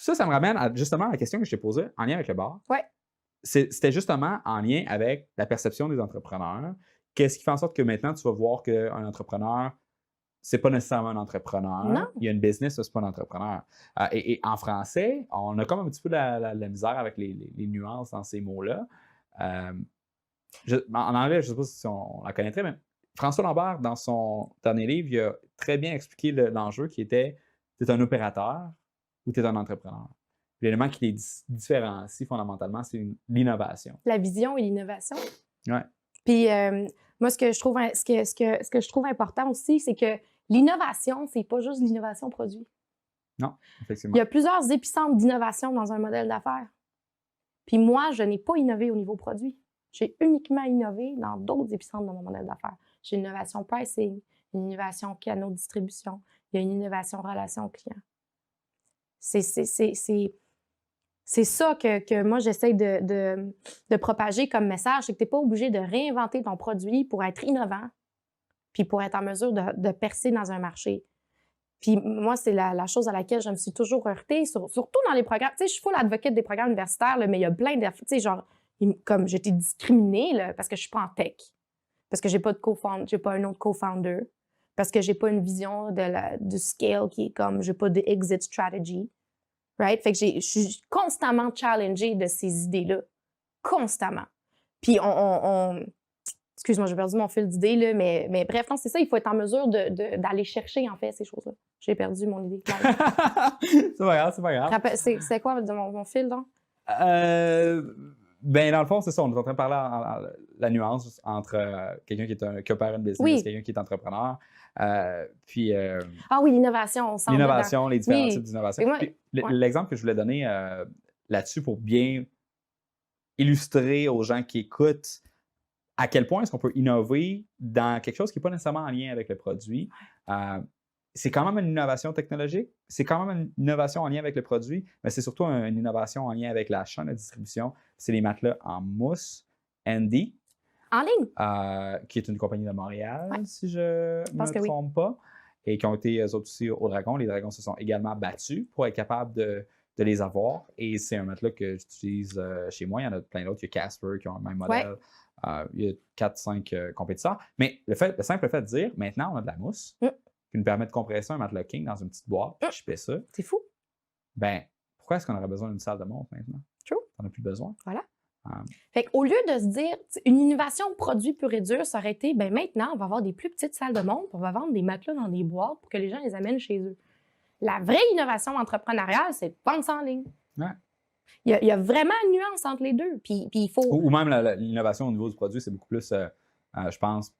ça me ramène justement à la question que je t'ai posée en lien avec le bar. Ouais. C'était justement en lien avec la perception des entrepreneurs. Qu'est-ce qui fait en sorte que maintenant, tu vas voir qu'un entrepreneur, c'est pas nécessairement un entrepreneur. Non. Il y a une business, ça, c'est pas un entrepreneur. Et en français, on a comme un petit peu la misère avec les nuances dans ces mots-là. En anglais, je ne sais pas si on la connaîtrait, mais François Lambert, dans son dernier livre, il a très bien expliqué l'enjeu qui était tu es un opérateur ou tu es un entrepreneur. L'élément qui les différencie fondamentalement, c'est l'innovation. La vision et l'innovation. Ouais. Puis moi, ce que je trouve important aussi, c'est que l'innovation, c'est pas juste l'innovation produit. Non, effectivement. Il y a plusieurs épicentres d'innovation dans un modèle d'affaires. Puis moi, je n'ai pas innové au niveau produit. J'ai uniquement innové dans d'autres épicentres de mon modèle d'affaires. J'ai une innovation pricing, une innovation canaux de distribution, il y a une innovation relation client. C'est ça que moi, j'essaie de propager comme message, c'est que tu n'es pas obligé de réinventer ton produit pour être innovant puis pour être en mesure de percer dans un marché. Puis moi, c'est la chose à laquelle je me suis toujours heurtée, surtout dans les programmes. Tu sais, je suis full advocate des programmes universitaires, là, mais il y a plein de... Tu sais, genre, comme j'ai été discriminée là, parce que je suis pas en tech, parce que j'ai pas un autre co-founder, parce que j'ai pas une vision du scale qui est comme... J'ai pas de exit strategy. Right? Fait que je suis constamment challengée de ces idées-là. Constamment. Puis excuse-moi, j'ai perdu mon fil d'idée, là, mais bref, non, c'est ça, il faut être en mesure d'aller chercher, en fait, ces choses-là. J'ai perdu mon idée. C'est pas grave, c'est pas grave. C'est quoi mon fil, donc? Ben, dans le fond, c'est ça, on est en train de parler la nuance entre quelqu'un qui opère une business, Oui. quelqu'un qui est entrepreneur. Ah oui, l'innovation, on s'en va L'innovation, les différents Oui. types d'innovation. Moi, Puis, ouais. l'exemple que je voulais donner là-dessus pour bien illustrer aux gens qui écoutent à quel point est-ce qu'on peut innover dans quelque chose qui n'est pas nécessairement en lien avec le produit. C'est quand même une innovation technologique, c'est quand même une innovation en lien avec le produit, mais c'est surtout une innovation en lien avec la chaîne de distribution. C'est les matelas en mousse Andy. En ligne? Qui est une compagnie de Montréal, Ouais. si je ne me trompe pas, et qui ont été eux autres aussi au Dragon. Les Dragons se sont également battus pour être capables de les avoir. Et c'est un matelas que j'utilise chez moi. Il y en a plein d'autres. Il y a Casper qui ont le même modèle. Il y a 4-5 compétiteurs. Mais le simple fait de dire, maintenant, on a de la mousse qui nous permet de compresser un matelas king dans une petite boîte. Je fais ça. C'est fou. Ben, pourquoi est-ce qu'on aurait besoin d'une salle de montre maintenant? True. On n'a plus besoin. Voilà. Fait qu'au lieu de se dire, une innovation produit pur et dur, ça aurait été, ben maintenant, on va avoir des plus petites salles de montre, on va vendre des matelas dans des boîtes pour que les gens les amènent chez eux. La vraie innovation entrepreneuriale, c'est de vendre ça en ligne. Ouais. Il y a vraiment une nuance entre les deux. Puis il faut... Ou même l'innovation au niveau du produit, c'est beaucoup plus, je pense,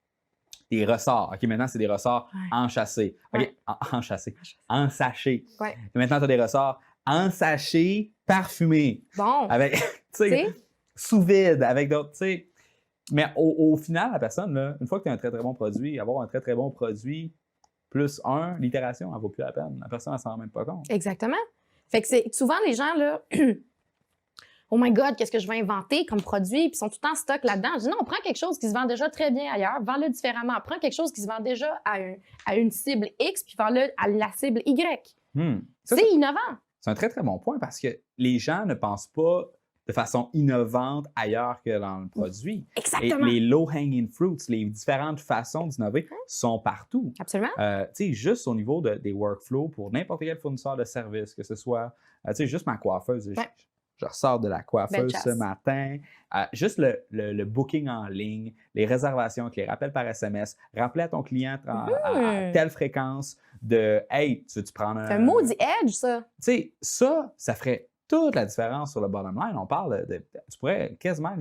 des ressorts. OK, maintenant, c'est des ressorts enchâssés. OK, Ouais. enchâssés. En sachet. Ouais. Maintenant, tu as des ressorts en sachet parfumés. Bon. Avec, tu sais, sous vide, avec d'autres, tu sais. Mais au final, la personne, là, une fois que tu as un très, très bon produit, avoir un très, très bon produit, plus l'itération, elle ne vaut plus la peine. La personne, elle ne s'en rend même pas compte. Exactement. Fait que c'est souvent les gens, là, oh my God, qu'est-ce que je vais inventer comme produit? Puis ils sont tout le temps stock là-dedans. Je dis non, prends quelque chose qui se vend déjà très bien ailleurs, vends-le différemment. Prends quelque chose qui se vend déjà à une cible X, puis vends-le à la cible Y. C'est innovant. C'est un très, très bon point parce que les gens ne pensent pas de façon innovante ailleurs que dans le produit. Exactement. Et les low-hanging fruits, les différentes façons d'innover sont partout. Absolument. Tu sais, juste au niveau des workflows pour n'importe quel fournisseur de service, que ce soit, tu sais, juste ma coiffeuse. Je ressors de la coiffeuse ce matin. Juste le booking en ligne, les réservations avec les rappels par SMS, rappeler à ton client à telle fréquence de « Hey, tu veux-tu prendre un... » C'est un maudit edge, ça. Tu sais, ça ferait toute la différence sur le bottom line. On parle tu pourrais quasiment,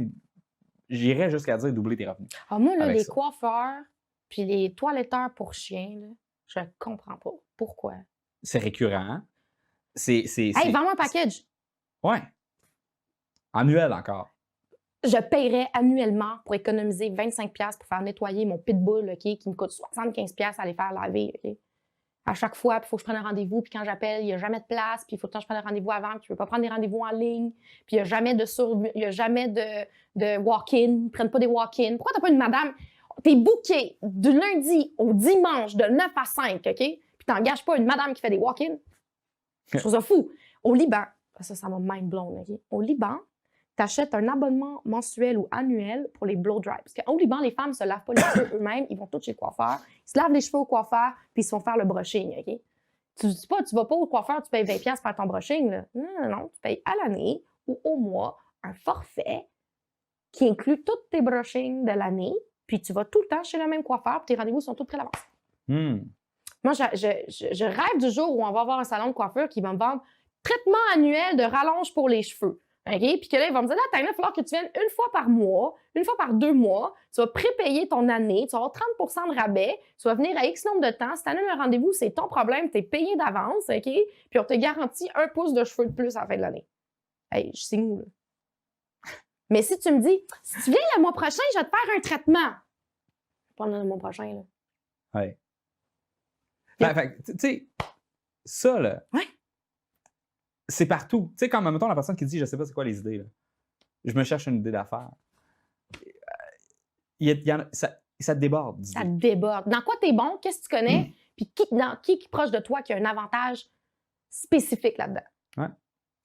j'irais jusqu'à dire doubler tes revenus. Ah, moi, là, les coiffeurs puis les toiletteurs pour chiens, là, je comprends pas. Pourquoi? C'est récurrent. Hey, vends-moi un package. Ouais. Annuel encore. Je paierais annuellement pour économiser 25$ pour faire nettoyer mon pitbull, OK, qui me coûte 75$ à aller faire laver, OK? À chaque fois, il faut que je prenne un rendez-vous, puis quand j'appelle, il n'y a jamais de place, puis il faut que je prenne un rendez-vous avant, puis je ne peux pas prendre des rendez-vous en ligne, puis il n'y a jamais de walk-in, ils ne prennent pas des walk-in. Pourquoi tu n'as pas une madame? Tu es booké du lundi au dimanche de 9 à 5, OK? Puis tu n'engages pas une madame qui fait des walk-in? Je trouve ça fou. Au Liban, ça m'a mind blown, OK? Au Liban, tu achètes un abonnement mensuel ou annuel pour les blow dry. Parce qu'au Liban, les femmes ne se lavent pas les cheveux eux-mêmes, ils vont tous chez le coiffeur, ils se lavent les cheveux au coiffeur, puis ils se font faire le brushing, OK? Tu dis pas, tu vas pas au coiffeur, tu payes 20$ pour faire ton brushing, là. Non, tu payes à l'année ou au mois un forfait qui inclut tous tes brushings de l'année, puis tu vas tout le temps chez le même coiffeur, puis tes rendez-vous sont tous pris à l'avance. Moi, je rêve du jour où on va avoir un salon de coiffure qui va me vendre traitement annuel de rallonge pour les cheveux. OK? Puis que là, il va me dire, là, il va falloir que tu viennes une fois par mois, une fois par 2 mois, tu vas prépayer ton année, tu vas avoir 30% de rabais, tu vas venir à X nombre de temps. Si tu annules un rendez-vous, c'est ton problème, tu es payé d'avance, OK? Puis on te garantit 1 pouce de cheveux de plus à la fin de l'année. Hey, je signe où, là? Mais si tu me dis, si tu viens le mois prochain, je vais te faire un traitement. Pendant le mois prochain, là. Ouais. Tu sais, ça, là. Ouais. C'est partout. Tu sais, quand, mettons, la personne qui dit, je sais pas c'est quoi les idées, là. Je me cherche une idée d'affaires. Ça déborde. d'idées. Ça déborde. Dans quoi tu es bon? Qu'est-ce que tu connais? Puis qui est proche de toi qui a un avantage spécifique là-dedans? Ouais.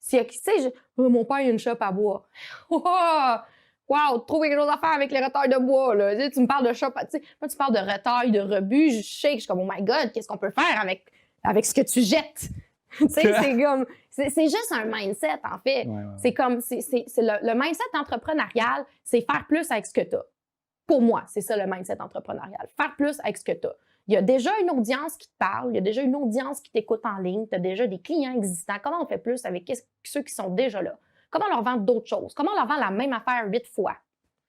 Tu sais, mon père, il a une shop à bois. Wow, trouver quelque chose à faire avec les retails de bois, là. Tu me parles de shop, tu sais, moi, tu parles de retails, de rebut, je shake, je suis comme, oh my God, qu'est-ce qu'on peut faire avec ce que tu jettes? Tu sais, c'est comme, c'est juste un mindset, en fait. Ouais. C'est comme, c'est le mindset entrepreneurial, c'est faire plus avec ce que tu as. Pour moi, c'est ça le mindset entrepreneurial. Faire plus avec ce que tu as. Il y a déjà une audience qui te parle, il y a déjà une audience qui t'écoute en ligne, tu as déjà des clients existants. Comment on fait plus avec ceux qui sont déjà là? Comment on leur vend d'autres choses? Comment on leur vend la même affaire 8 fois?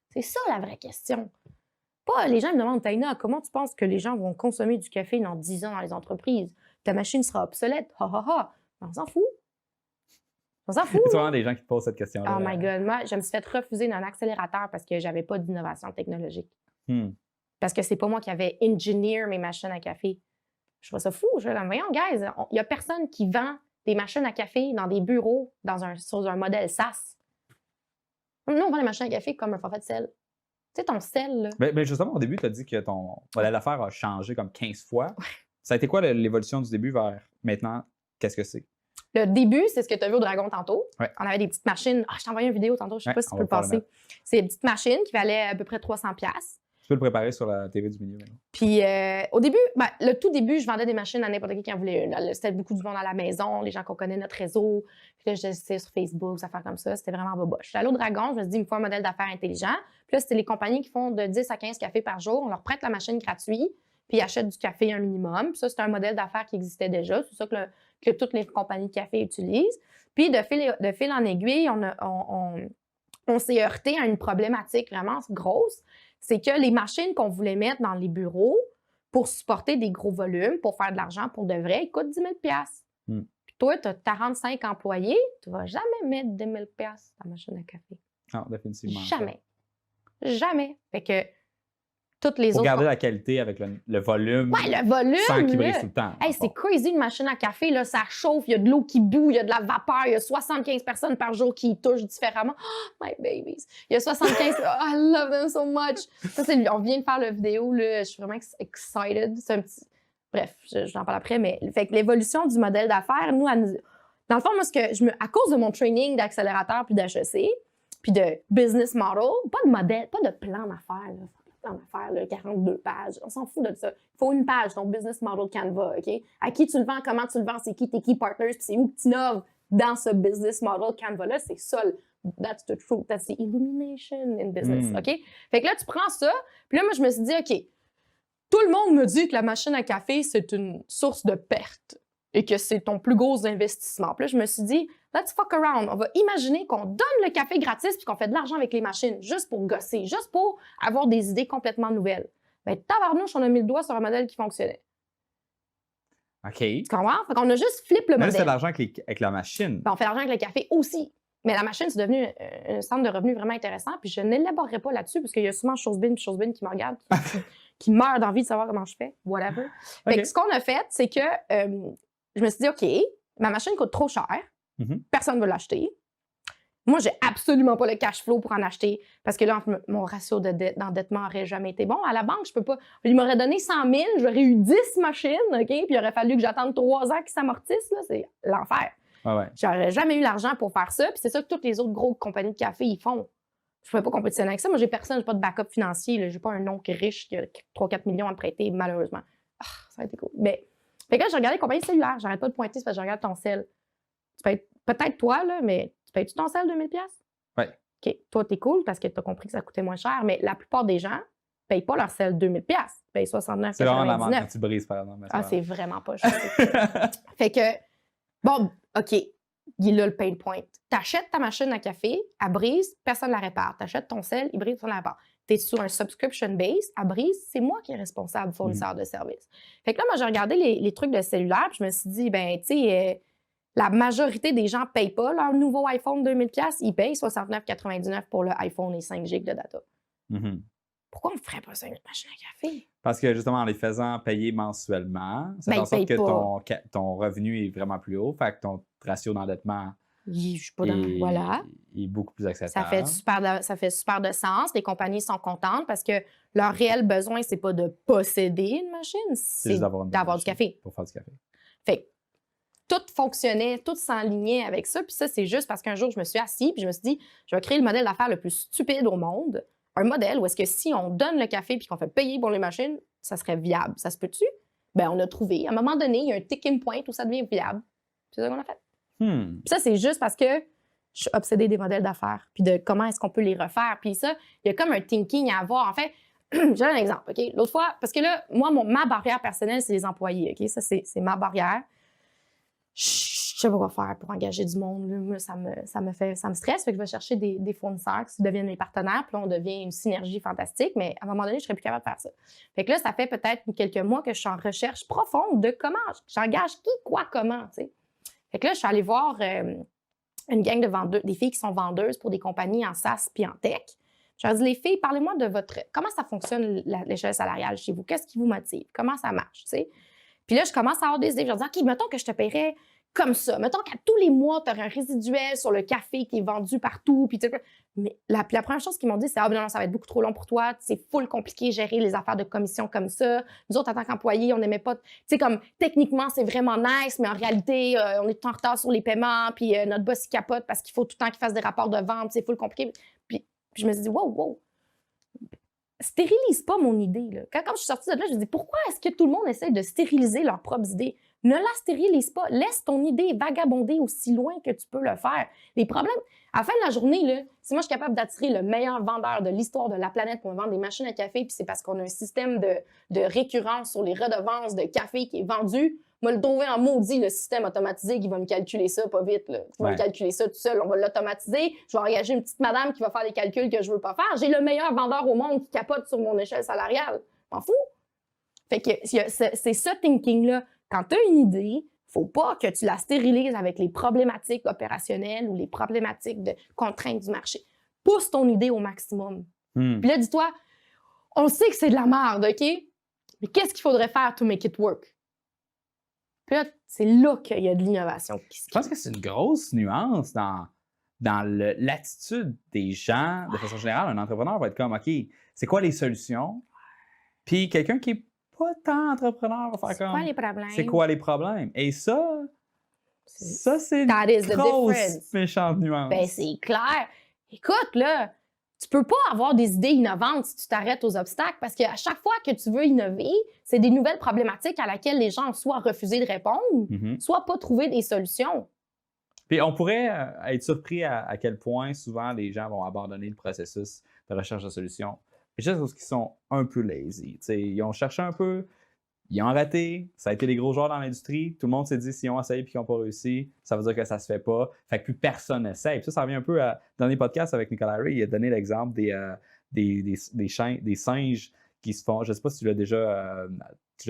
C'est ça la vraie question. Pas, les gens me demandent, Taina, comment tu penses que les gens vont consommer du café dans 10 ans dans les entreprises? Ta machine sera obsolète. Ha ha ha. On s'en fout. On s'en fout. C'est vraiment des gens qui te posent cette question-là. Oh my God. Moi, je me suis fait refuser d'un accélérateur parce que j'avais pas d'innovation technologique. Parce que c'est pas moi qui avais engineer mes machines à café. Je trouve ça fou. Je dis, voyons, guys, il y a personne qui vend des machines à café dans des bureaux sur un modèle SaaS. Nous, on vend des machines à café comme un forfait de sel. Tu sais, ton sel, là. Mais justement, au début, tu as dit que ton modèle d'affaires a changé comme 15 fois. Ça a été quoi l'évolution du début vers maintenant? Qu'est-ce que c'est? Le début, c'est ce que tu as vu au Dragon tantôt. Ouais. On avait des petites machines. Je t'ai envoyé une vidéo tantôt, je sais pas si tu peux le passer. C'est des petites machines qui valaient à peu près 300$. Tu peux le préparer sur la TV du milieu maintenant. Puis au début, le tout début, je vendais des machines à n'importe qui en voulait une. C'était beaucoup du monde à la maison, les gens qu'on connaît, notre réseau. Puis là, j'essayais sur Facebook, des affaires comme ça. C'était vraiment boboche. Je suis allée au Dragon, je me suis dit, il me faut un modèle d'affaires intelligent. Puis là, c'était les compagnies qui font de 10 à 15 cafés par jour. On leur prête la machine gratuite, puis ils achètent du café un minimum. Puis ça, c'est un modèle d'affaires qui existait déjà. C'est ça que toutes les compagnies de café utilisent. Puis de fil en aiguille, on s'est heurté à une problématique vraiment grosse. C'est que les machines qu'on voulait mettre dans les bureaux pour supporter des gros volumes, pour faire de l'argent pour de vrai, ils coûtent 10 000$. Puis toi, tu as 45 employés, tu ne vas jamais mettre 10 000$ dans la machine à café. Non, définitivement. Jamais. Jamais. Fait que toutes les Pour autres... garder la qualité avec le volume. Ouais, le volume! Sans qu'il brise tout le temps. Hey, c'est crazy une machine à café, là, ça chauffe, il y a de l'eau qui bout, il y a de la vapeur, il y a 75 personnes par jour qui y touchent différemment. Oh, my babies! Il y a 75... Oh, I love them so much! Ça, on vient de faire la vidéo, là, je suis vraiment excited. C'est un petit... Bref, j'en parle après, mais fait que l'évolution du modèle d'affaires, nous, dans le fond, moi, à cause de mon training d'accélérateur puis d'HEC, puis de business model, pas de modèle, pas de plan d'affaires, là. Plan d'affaires, là, 42 pages. On s'en fout de ça. Il faut une page, ton business model Canva, OK? À qui tu le vends, comment tu le vends, c'est qui tes key partners, puis c'est où que tu innoves dans ce business model Canva-là. C'est ça, that's the truth. That's the illumination in business, OK? Fait que là, tu prends ça, puis là, moi, je me suis dit, OK, tout le monde me dit que la machine à café, c'est une source de perte et que c'est ton plus gros investissement. Puis là, je me suis dit, let's fuck around. On va imaginer qu'on donne le café gratis puis qu'on fait de l'argent avec les machines, juste pour gosser, juste pour avoir des idées complètement nouvelles. Ben, tabarnouche, on a mis le doigt sur un modèle qui fonctionnait. OK. Tu comprends? Fait qu'on a juste flip le Mais modèle. c'est de l'argent avec la machine. Ben, on fait de l'argent avec le café aussi. Mais la machine, c'est devenu un centre de revenus vraiment intéressant. Puis je n'élaborerai pas là-dessus parce qu'il y a souvent Chosebin qui me regarde, qui meurt d'envie de savoir comment je fais. Whatever. Fait que ce qu'on a fait, c'est que je me suis dit, OK, ma machine coûte trop cher. Personne ne veut l'acheter. Moi, j'ai absolument pas le cash flow pour en acheter parce que là, mon ratio d'endettement n'aurait jamais été bon. À la banque, je peux pas. Il m'aurait donné 100 000, j'aurais eu 10 machines, OK? Puis il aurait fallu que j'attende 3 ans qu'ils s'amortissent. Là, c'est l'enfer. Ouais. J'aurais jamais eu l'argent pour faire ça. Puis c'est ça que toutes les autres grosses compagnies de café, ils font. Je ne pouvais pas compétitionner avec ça. Moi, j'ai personne, j'ai pas de backup financier. J'ai pas un oncle riche qui a 3-4 millions à me prêter, malheureusement. Ah, ça a été cool. Mais, fait que là, j'ai regardé les compagnies cellulaires. J'arrête pas de pointer, c'est parce que je regarde ton sel. Tu payes, peut-être toi, là, mais tu payes-tu ton sel 2000$? Oui. OK. Toi, t'es cool parce que tu as compris que ça coûtait moins cher, mais la plupart des gens ne payent pas leur sel 2000$. Ils payent 69,99$. C'est vraiment la marque quand tu brises, par exemple. Ah, c'est vraiment pas cher. Fait que, bon, OK. Il est là le pain point. Tu achètes ta machine à café, elle brise, personne ne la répare. Tu achètes ton sel, il brise, personne ne la répare. Tu es sur un subscription base, elle brise, c'est moi qui est responsable, fournisseur de service. Fait que là, moi, j'ai regardé les trucs de cellulaire, puis je me suis dit, ben, tu sais, la majorité des gens ne payent pas leur nouveau iPhone 2000$, ils payent 69,99$ pour le iPhone et 5 GB de data. Pourquoi on ne ferait pas ça avec une machine à café? Parce que justement, en les faisant payer mensuellement, ça fait en sorte que ton revenu est vraiment plus haut, fait que ton ratio d'endettement est beaucoup plus acceptable. Ça fait super de sens. Les compagnies sont contentes parce que leur réel besoin, c'est pas de posséder une machine, c'est d'avoir du café. Pour faire du café. Fait que tout fonctionnait, tout s'enlignait avec ça. Puis ça, c'est juste parce qu'un jour, je me suis assise puis je me suis dit, je vais créer le modèle d'affaires le plus stupide au monde. Un modèle où est-ce que si on donne le café puis qu'on fait payer pour les machines, ça serait viable. Ça se peut-tu? Ben on a trouvé. À un moment donné, il y a un ticking point où ça devient viable. C'est ça qu'on a fait. Puis ça, c'est juste parce que je suis obsédée des modèles d'affaires puis de comment est-ce qu'on peut les refaire. Puis ça, il y a comme un thinking à avoir. En fait, j'ai un exemple, OK? L'autre fois, parce que là, moi, ma barrière personnelle, c'est les employés, OK? Ça, c'est ma barrière. Je sais pas quoi faire pour engager du monde. Là. Ça me stresse. Fait que je vais chercher des fournisseurs qui deviennent mes partenaires. Puis là, on devient une synergie fantastique. Mais à un moment donné, je serais plus capable de faire ça. Fait que là, ça fait peut-être quelques mois que je suis en recherche profonde de comment j'engage qui, quoi, comment, tu sais. Fait que là, je suis allée voir une gang de vendeuses, des filles qui sont vendeuses pour des compagnies en SaaS puis en tech. Je leur ai dit, les filles, parlez-moi de comment ça fonctionne l'échelle salariale chez vous? Qu'est-ce qui vous motive? Comment ça marche, tu sais? Puis là, je commence à avoir des idées. Je leur dis, OK, mettons que je te paierais comme ça. Mettons qu'à tous les mois, tu aurais un résiduel sur le café qui est vendu partout. Puis mais la première chose qu'ils m'ont dit, c'est « Ah, non, ça va être beaucoup trop long pour toi. C'est full compliqué gérer les affaires de commission comme ça. Nous autres, en tant qu'employés, on n'aimait pas... » Tu sais, comme, techniquement, c'est vraiment nice, mais en réalité, on est tout en retard sur les paiements. Puis notre boss, il capote parce qu'il faut tout le temps qu'il fasse des rapports de vente. C'est full compliqué. Puis je me suis dit « Wow! » Stérilise pas mon idée. Là. Quand je suis sortie de là, je me dis pourquoi est-ce que tout le monde essaie de stériliser leurs propres idées? Ne la stérilise pas. Laisse ton idée vagabonder aussi loin que tu peux le faire. Les problèmes, à la fin de la journée, là, si moi je suis capable d'attirer le meilleur vendeur de l'histoire de la planète pour me vendre des machines à café, puis c'est parce qu'on a un système de récurrence sur les redevances de café qui est vendu, moi le trouver en maudit le système automatisé qui va me calculer ça pas vite. Là. Qui va me calculer ça tout seul. On va l'automatiser. Je vais engager une petite madame qui va faire des calculs que je veux pas faire. J'ai le meilleur vendeur au monde qui capote sur mon échelle salariale. M'en fous. Fait que c'est ce thinking-là. Quand tu as une idée, faut pas que tu la stérilises avec les problématiques opérationnelles ou les problématiques de contraintes du marché. Pousse ton idée au maximum. Puis là, dis-toi, on sait que c'est de la merde, OK? Mais qu'est-ce qu'il faudrait faire to make it work? Puis là, c'est là qu'il y a de l'innovation. Je pense que c'est une grosse nuance dans l'attitude des gens. De façon générale, un entrepreneur va être comme, OK, c'est quoi les solutions? Puis quelqu'un qui est pas tant entrepreneur va faire comme... C'est quoi les problèmes? C'est quoi les problèmes? Et ça c'est une grosse méchante nuance. Ben, c'est clair. Écoute, là, tu peux pas avoir des idées innovantes si tu t'arrêtes aux obstacles parce qu'à chaque fois que tu veux innover, c'est des nouvelles problématiques à laquelle les gens ont soit refusé de répondre, soit pas trouvé des solutions. Puis on pourrait être surpris à quel point souvent les gens vont abandonner le processus de recherche de solutions. Juste parce qu'ils sont un peu lazy. T'sais, ils ont cherché un peu, ils ont raté, ça a été les gros joueurs dans l'industrie. Tout le monde s'est dit s'ils ont essayé et qu'ils n'ont pas réussi, ça veut dire que ça se fait pas. Fait que plus personne n'essaye. Ça revient un peu dans les podcasts avec Nicolas Ray, il a donné l'exemple des singes qui se font. Je ne sais pas si tu l'as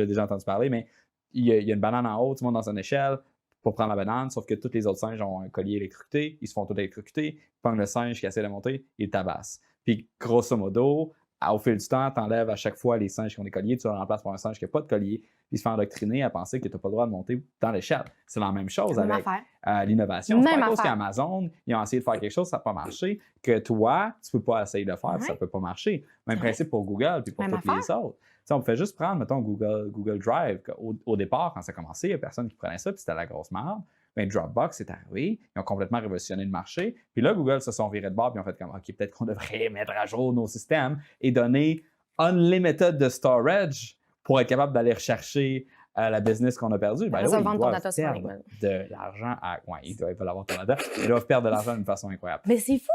déjà entendu parler, mais il y a une banane en haut, tout le monde dans son échelle pour prendre la banane, sauf que tous les autres singes ont un collier électrocuté, ils se font tous électrocuter, ils prennent le singe qui essaie de monter, ils le tabassent. Puis grosso modo, au fil du temps, tu enlèves à chaque fois les singes qui ont des colliers, tu le remplaces par un singe qui n'a pas de collier, puis il se fait endoctriner à penser que tu n'as pas le droit de monter dans l'échelle. C'est la même chose avec l'innovation. C'est pas à cause qu'Amazon, ils ont essayé de faire quelque chose, ça n'a pas marché, que toi, tu ne peux pas essayer de le faire, ça ne peut pas marcher. Même principe pour Google, puis pour toutes les autres. T'sais, on pouvait juste prendre, mettons, Google Drive. Au départ, quand ça a commencé, il n'y a personne qui prenait ça, puis c'était la grosse merde. Mais Dropbox est arrivé, ils ont complètement révolutionné le marché. Puis là, Google se sont virés de bord et ont fait comme OK, peut-être qu'on devrait mettre à jour nos systèmes et donner unlimited de storage pour être capable d'aller rechercher la business qu'on a perdue. Ben Après là, ça, ils vendre ton doivent data sur perdre LinkedIn. de l'argent à. Ouais, ils doivent avoir ton data. Ils doivent perdre de l'argent d'une façon incroyable. Mais c'est fou!